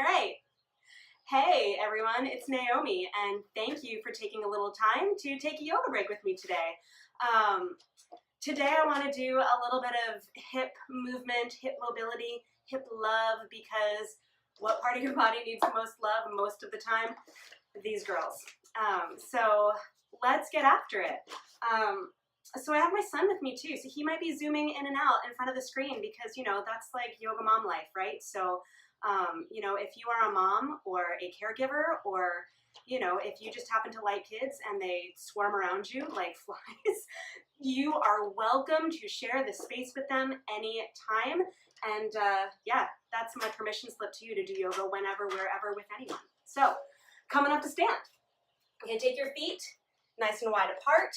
All right. Hey everyone, it's Naomi, and thank you for taking a little time to take a yoga break with me today. Today I want to do a little bit of hip movement, hip mobility, hip love, because what part of your body needs the most love most of the time? These girls. So let's get after it. So I have my son with me too, so he might be zooming in and out in front of the screen because, you know, that's like yoga mom life, right? So, you know, if you are a mom or a caregiver, or, you know, if you just happen to like kids and they swarm around you like flies, you are welcome to share the space with them anytime. And yeah, that's my permission slip to you to do yoga whenever, wherever, with anyone. So, coming up to stand. You can take your feet nice and wide apart.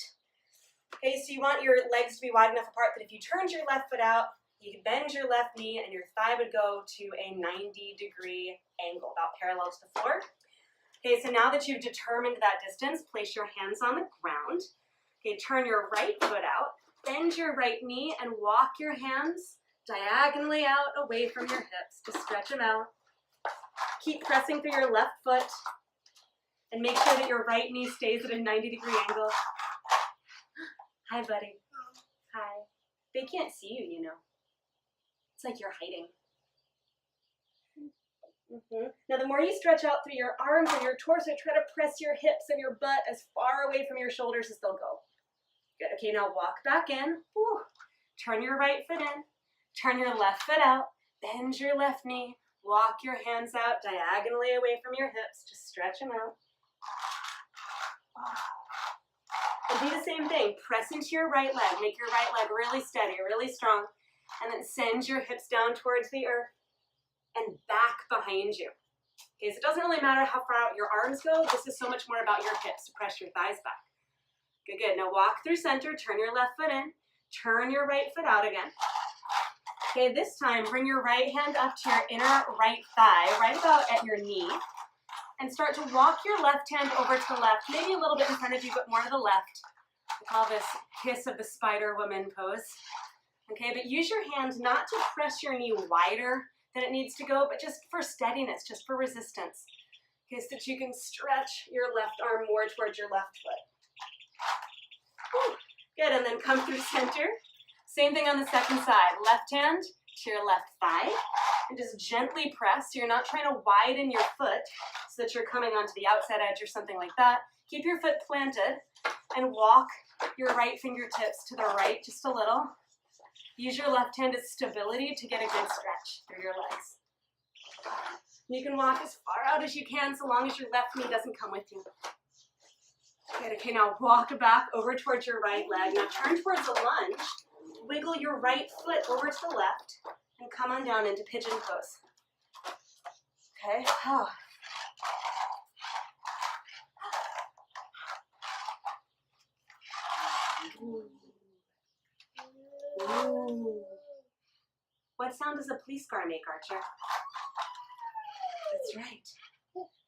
Okay, so you want your legs to be wide enough apart that if you turned your left foot out, you could bend your left knee and your thigh would go to a 90-degree angle, about parallel to the floor. Okay, so now that you've determined that distance, place your hands on the ground. Okay, turn your right foot out, bend your right knee, and walk your hands diagonally out away from your hips to stretch them out. Keep pressing through your left foot and make sure that your right knee stays at a 90-degree angle. Hi, buddy. Hi. They can't see you, you know. It's like you're hiding. Now, the more you stretch out through your arms and your torso, try to press your hips and your butt as far away from your shoulders as they'll go. Good. Okay, now walk back in. Woo. Turn your right foot in. Turn your left foot out. Bend your left knee. Walk your hands out diagonally away from your hips. Just stretch them out. And do the same thing. Press into your right leg. Make your right leg really steady, really strong. And then send your hips down towards the earth and back behind you. Okay, so it doesn't really matter how far out your arms go. This is so much more about your hips to press your thighs back. Good, good. Now walk through center. Turn your left foot in. Turn your right foot out again. Okay, this time bring your right hand up to your inner right thigh, right about at your knee. And start to walk your left hand over to the left, maybe a little bit in front of you, but more to the left. We call this kiss of the spider woman pose. Okay, but use your hand not to press your knee wider than it needs to go, but just for steadiness, just for resistance. Okay, so that you can stretch your left arm more towards your left foot. Whew. Good, and then come through center. Same thing on the second side. Left hand to your left thigh, and just gently press. So you're not trying to widen your foot so that you're coming onto the outside edge or something like that. Keep your foot planted and walk your right fingertips to the right just a little. Use your left hand as stability to get a good stretch through your legs. You can walk as far out as you can so long as your left knee doesn't come with you. Good, okay, now walk back over towards your right leg. Now turn towards the lunge. Wiggle your right foot over to the left and come on down into pigeon pose. Okay. Oh. Ooh. What sound does a police car make, Archer? That's right.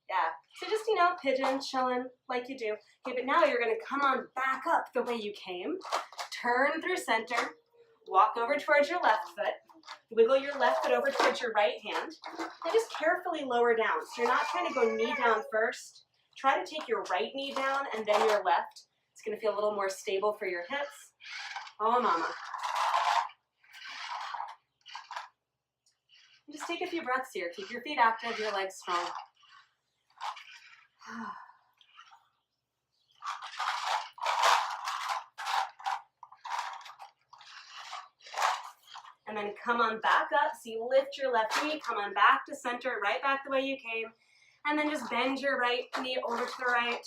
Yeah. So just, you know, pigeon, chilling like you do. Okay, but now you're going to come on back up the way you came. Turn through center. Walk over towards your left foot. Wiggle your left foot over towards your right hand. And just carefully lower down. So you're not trying to go knee down first. Try to take your right knee down and then your left. It's going to feel a little more stable for your hips. Oh, mama. And just take a few breaths here. Keep your feet active, your legs strong. And then come on back up. So you lift your left knee, come on back to center, right back the way you came. And then just bend your right knee over to the right.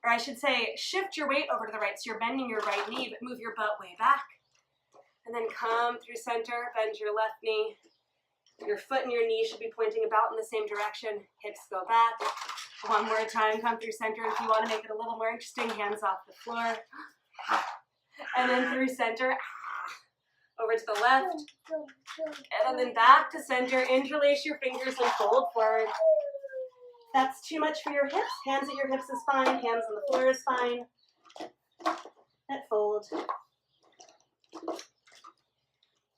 Or I should say, shift your weight over to the right. So you're bending your right knee, but move your butt way back. And then come through center, bend your left knee. Your foot and your knee should be pointing about in the same direction. Hips go back. One more time, come through center. If you want to make it a little more interesting, hands off the floor. And then through center, over to the left. And then back to center. Interlace your fingers and fold forward. That's too much for your hips. Hands at your hips is fine. Hands on the floor is fine. That fold.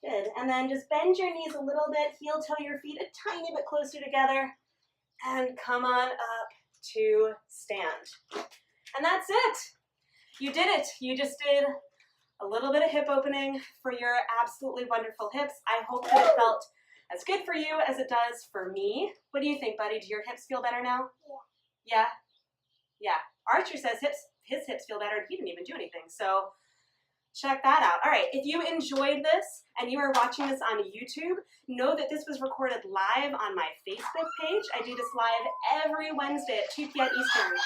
Good. And then just bend your knees a little bit. Heel toe your feet a tiny bit closer together. and come on up to stand. And that's it. You did it. You just did a little bit of hip opening for your absolutely wonderful hips. I hope that it felt as good for you as it does for me. What do you think, buddy? Do your hips feel better now? Yeah. Yeah. Archer says his hips feel better, and he didn't even do anything. So check that out. All right, if you enjoyed this and you are watching this on YouTube, know that this was recorded live on my Facebook page. I do this live every Wednesday at 2 p.m. Eastern.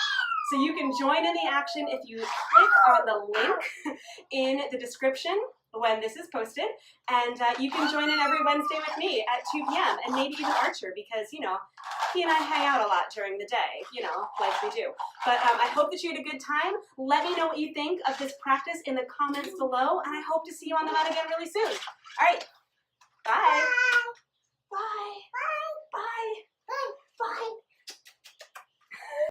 So you can join in the action if you click on the link in the description when this is posted. And you can join in every Wednesday with me at 2 p.m. and maybe even Archer because, you know, he and I hang out a lot during the day, you know, like we do. But I hope that you had a good time. Let me know what you think of this practice in the comments below, and I hope to see you on the mat again really soon. All right, bye. Bye. Bye. Bye.